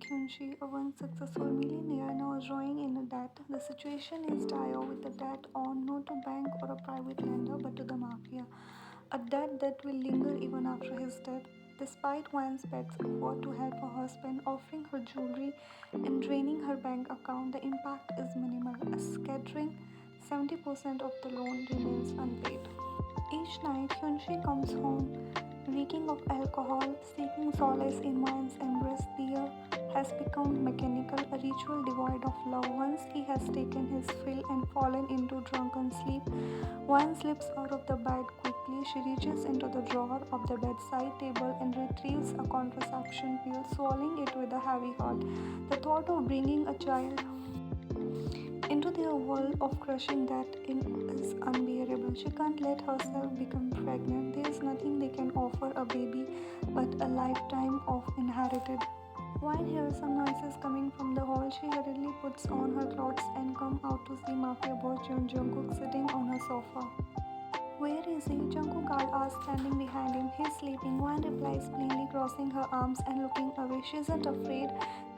Kyunchi, a once successful millionaire, now drawing in a debt. The situation is dire with the debt on not to bank or a private lender but to the mafia. A debt that will linger even after his death. Despite Wan's begs effort to help her husband, offering her jewelry and draining her bank account, the impact is minimal. A scattering 70% of the loan remains unpaid. Each night, Hyunshi comes home, reeking of alcohol, seeking solace in Wan's embrace. The year has become mechanical, a ritual devoid of love. Once he has taken his fill and fallen into drunken sleep, Wan slips out of the bed quickly. She reaches into the drawer of the bedside table and retrieves a contraception pill, swallowing it with a heavy heart. The thought of bringing a child into their world of crushing that is unbearable. She can't let herself become pregnant. There is nothing they can offer a baby but a lifetime of inherited. Wine hears some noises coming from the hall. She hurriedly puts on her clothes and comes out to see Mafia boss Jungkook sitting on her sofa. Where is he? Jungkook guard asks, standing behind him. He's sleeping. Wan replies plainly, crossing her arms and looking away. She isn't afraid.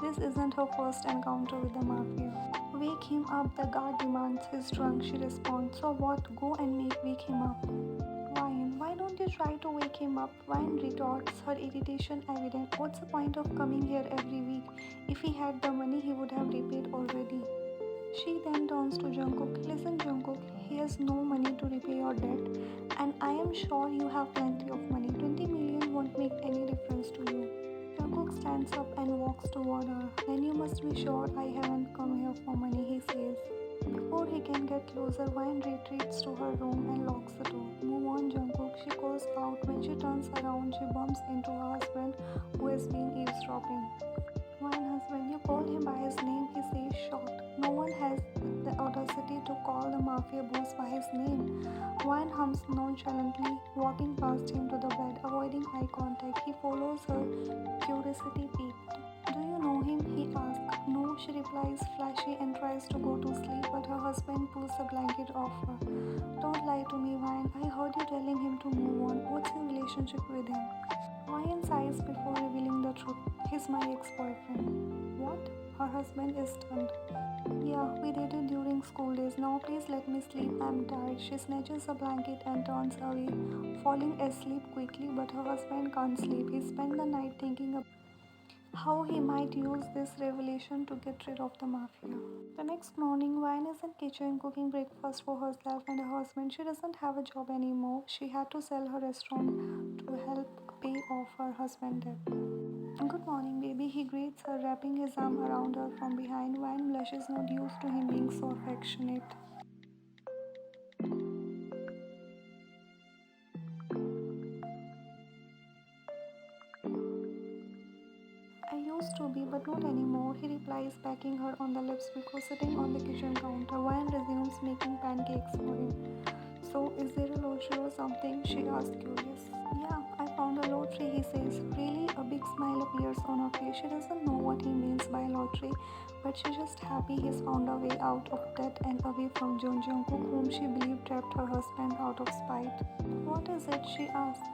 This isn't her first encounter with the mafia. Wake him up, the guard demands. He's drunk, she responds. So what? Go and wake him up. Why don't you try to wake him up? Wine retorts, her irritation evident. What's the point of coming here every week? If he had the money, he would have repaid already. She then turns to Jungkook. Listen, Jungkook, he has no money to repay your debt, and I am sure you have plenty of money. 20 million won't make any difference to you. Jungkook stands up and walks toward her. Then you must be sure I haven't come here for money, he says. Before he can get closer, Wine retreats to her room and locks the door. Move on, Jungkook, she calls out. When she turns around, she bumps into her husband, who has been eavesdropping. One husband, you called him by his name, he says, shocked. No one has the audacity to call the mafia boss by his name. One hums nonchalantly, walking past him to the bed, avoiding eye contact. He follows her, curiosity piqued. Do you know him? He asks. No, she replies, flashy, and tries to go to sleep, but her husband pulls the blanket off her. Don't lie to me, Wine. I heard you telling him to move on. What's your relationship with him? Ryan sighs before revealing the truth. He's my ex-boyfriend. What? Her husband is stunned. Yeah, we dated during school days. Now please let me sleep. I'm tired. She snatches a blanket and turns away, falling asleep quickly, but her husband can't sleep. He spent the night thinking about how he might use this revelation to get rid of the mafia. The next morning, Vine is in kitchen cooking breakfast for herself and her husband. She doesn't have a job anymore. She had to sell her restaurant to help pay off her husband's debt. Good morning, baby. He greets her, wrapping his arm around her from behind. Vine blushes, not used to him being so affectionate. I used to be, but not anymore, he replies, packing her on the lips before sitting on the kitchen counter. Wine resumes making pancakes for him. So, is there a lottery or something? She asks, curious. Yeah, I found a lottery, he says. Really, a big smile appears on her face. She doesn't know what he means by lottery, but she's just happy he's found a way out of debt and away from Jungkook, whom she believed trapped her husband out of spite. What is it? She asks.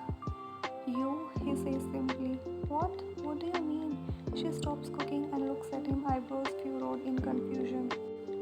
You, he says simply. What? What do you mean? She stops cooking and looks at him, eyebrows furrowed in confusion.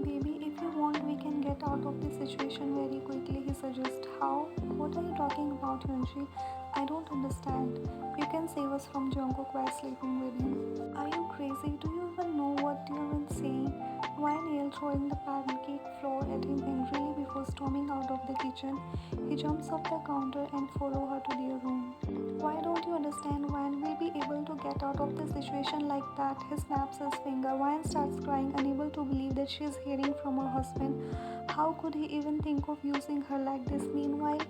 Baby, if you want, we can get out of this situation very quickly, he suggests. How? What are you talking about, Hyunshi? I don't understand. You can save us from Jungkook by sleeping with him. Are you crazy? Do you even know what you've been saying? Wine yelled, throwing the pancake flour at him angrily before storming out of the kitchen. He jumps off the counter and follows her to their room. Why don't you understand? Wine will be able to get out of this situation like that. He snaps his finger. Wine starts crying, unable to believe that she is hearing from her husband. How could he even think of using her like this? Meanwhile,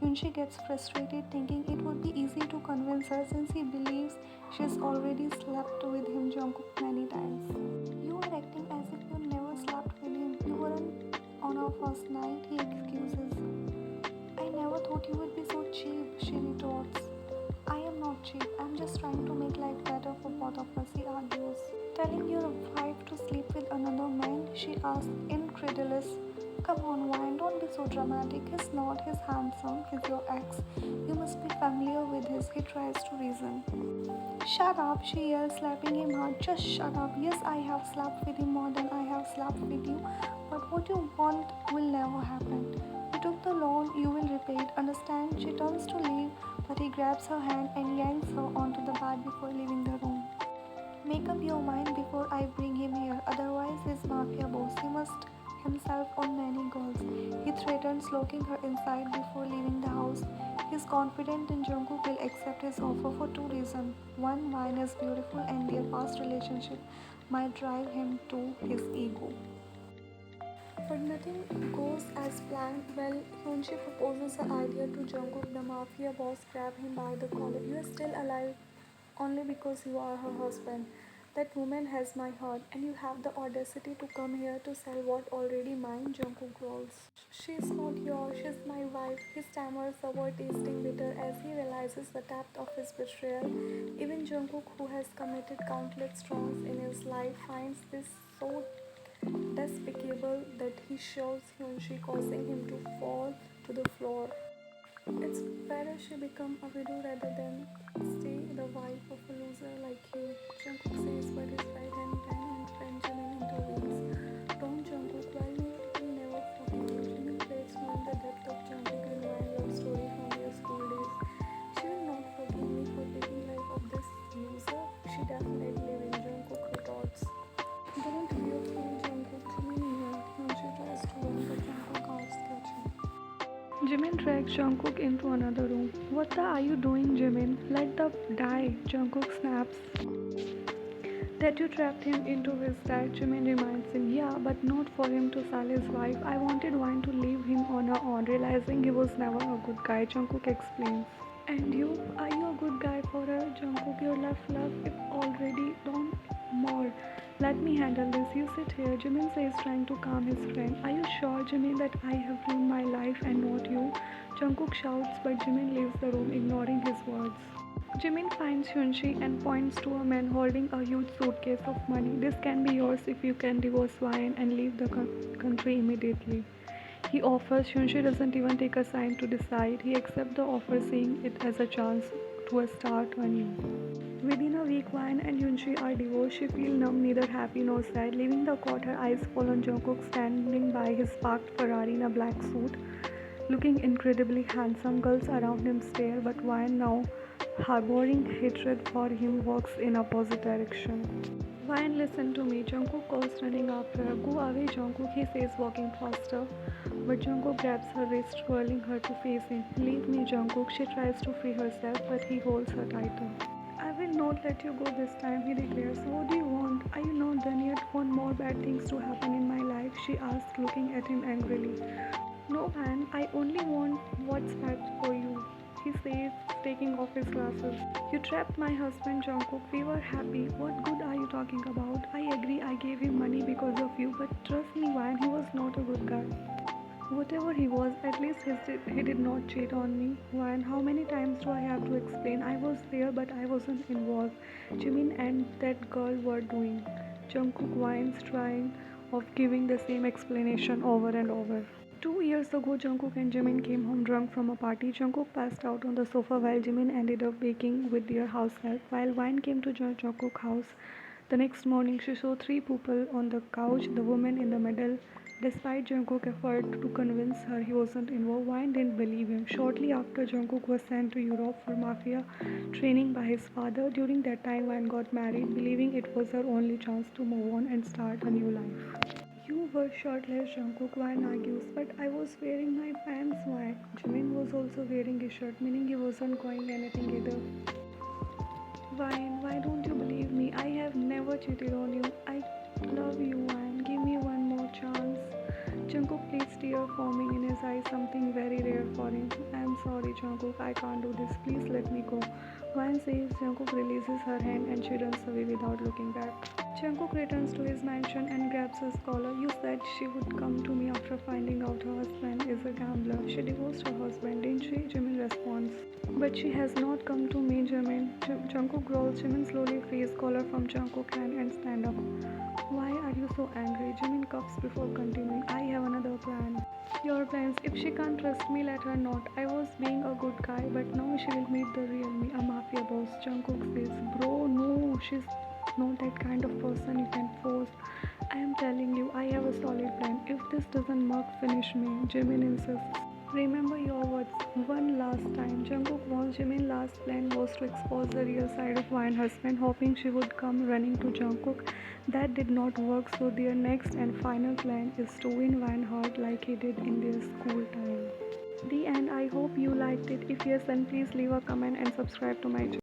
Hyunshi gets frustrated, thinking it would be easy to convince her since he believes she's already slept with him Jungkook many times. You are acting as if you never slept with him. You weren't on our first night, he excuses. I never thought you would be so cheap, she retorts. I am not cheap. I'm just trying to make life better for both of us, he argues. Telling your wife to sleep with another man, she asks, incredulous. Come on, Wine, don't be so dramatic. He's not, he's handsome, he's your ex. You must be familiar with his. He tries to reason. Shut up, she yells, slapping him hard. Just shut up. Yes, I have slept with him more than I have slept with you. But what you want will never happen. You took the loan, you will repay it. Understand? She turns to leave, but he grabs her hand and yanks her onto the bed before leaving the room. Make up your mind before I bring him here. Otherwise, he's mafia boss. He must himself on many girls. He threatens locking her inside before leaving the house. He's confident in Jungkook will accept his offer for two reasons. One, Vine is beautiful and their past relationship might drive him to his ego. But nothing goes as planned. Well, Hyunshi proposes the idea to Jungkook. The mafia boss grabs him by the collar. You are still alive only because you are her husband. That woman has my heart, and you have the audacity to come here to sell what already mine, Jungkook growls. She's not yours, she's my wife. He stammers the word, tasting bitter as he realizes the depth of his betrayal. Even Jungkook, who has committed countless wrongs in his life, finds this so despicable that he shoves Hyunshi, causing him to fall to the floor. It's better she become a widow rather than stay the wife of a loser like you. Jungkook says, but his right hand man and friend Jimin intervenes. Don't Jungkook, well will never forgive you. Jimin breaks knowing the depth of Jungkook and Ryan love story from their school days. She will not forgive me for taking life of this loser. She definitely will, Jungkook retorts. Don't be a fool, Jungkook. Jimin here. When she tries to run, but Jungkook can't catch him. Jimin drags Jungkook into another room. What the are you doing, Jimin? Let the die, Jungkook snaps. That you trapped him into his bed, Jimin reminds him. Yeah, but not for him to sell his wife. I wanted one to leave him on her own, realizing he was never a good guy, Jungkook explains. And you? Are you a good guy for her? Jungkook, your love, if already don't more. Let me handle this. You sit here, Jimin says, trying to calm his friend. Are you sure, Jimin, that I have ruined my life and not you? Jungkook shouts, but Jimin leaves the room, ignoring his words. Jimin finds Hyunshi and points to a man holding a huge suitcase of money. This can be yours if you can divorce Wine and leave the country immediately. He offers. Hyunshi doesn't even take a sign to decide. He accepts the offer, seeing it as a chance to start anew. Within a week, Wine and Hyunshi are divorced. She feels numb, neither happy nor sad. Leaving the court, her eyes fall on Jungkook standing by his parked Ferrari in a black suit. Looking incredibly handsome, girls around him stare, but Wine, now harboring hatred for him, walks in opposite direction. Wine, listen to me. Jungkook calls, running after her. Go away, Jungkook, he says, walking faster. But Jungkook grabs her wrist, twirling her to face him. Leave me, Jungkook. She tries to free herself, but he holds her tighter. I will not let you go this time, he declares. What do you want? Are you not done yet? Want more bad things to happen in my life? She asks, looking at him angrily. No, man, I only want what's best for you, he says, taking off his glasses. You trapped my husband, Jungkook. We were happy. What good are you talking about? I agree I gave him money because of you, but trust me, Van, he was not a good guy. Whatever he was, at least he did not cheat on me. Van, how many times do I have to explain? I was there, but I wasn't involved. Jimin and that girl were doing. Jungkook whines, trying of giving the same explanation over and over. 2 years ago, Jungkook and Jimin came home drunk from a party. Jungkook passed out on the sofa while Jimin ended up baking with their house help. While Wine came to Jungkook's house the next morning, she saw three people on the couch, the woman in the middle. Despite Jungkook's effort to convince her he wasn't involved, Wine didn't believe him. Shortly after, Jungkook was sent to Europe for Mafia training by his father. During that time, Wine got married, believing it was her only chance to move on and start a new life. You were shirtless, Jungkook, Wine argues, but I was wearing my pants, Wine. Jimin was also wearing his shirt, meaning he wasn't going anything either. Wine, why don't you believe me? I have never cheated on you. I love you, Wine. Give me one more chance. Jungkook pleads, tear forming in his eyes, something very rare for him. I'm sorry, Jungkook, I can't do this. Please let me go. Wine says Jungkook releases her hand and she runs away without looking back. Jungkook returns to his mansion and grabs his collar. You said she would come to me after finding out her husband is a gambler. She divorced her husband, didn't she? Jimin responds. But she has not come to me, Jimin. Jungkook growls. Jimin slowly frees collar from Jungkook's hand and stand up. Why are you so angry? Jimin cuffs before continuing. I have another plan. Your plans. If she can't trust me, let her not. I was being a good guy, but now she will meet the real me, a mafia boss. Jungkook says, bro, no, she's not that kind of person you can force. I am telling you, I have a solid plan. If this doesn't work, finish me. Jimin insists. Remember your words one last time. Jungkook warns Jimin last plan was to expose the real side of Wine's husband, hoping she would come running to Jungkook. That did not work, so their next and final plan is to win Wine heart like he did in their school time. The end. I hope you liked it. If yes, then please leave a comment and subscribe to my channel.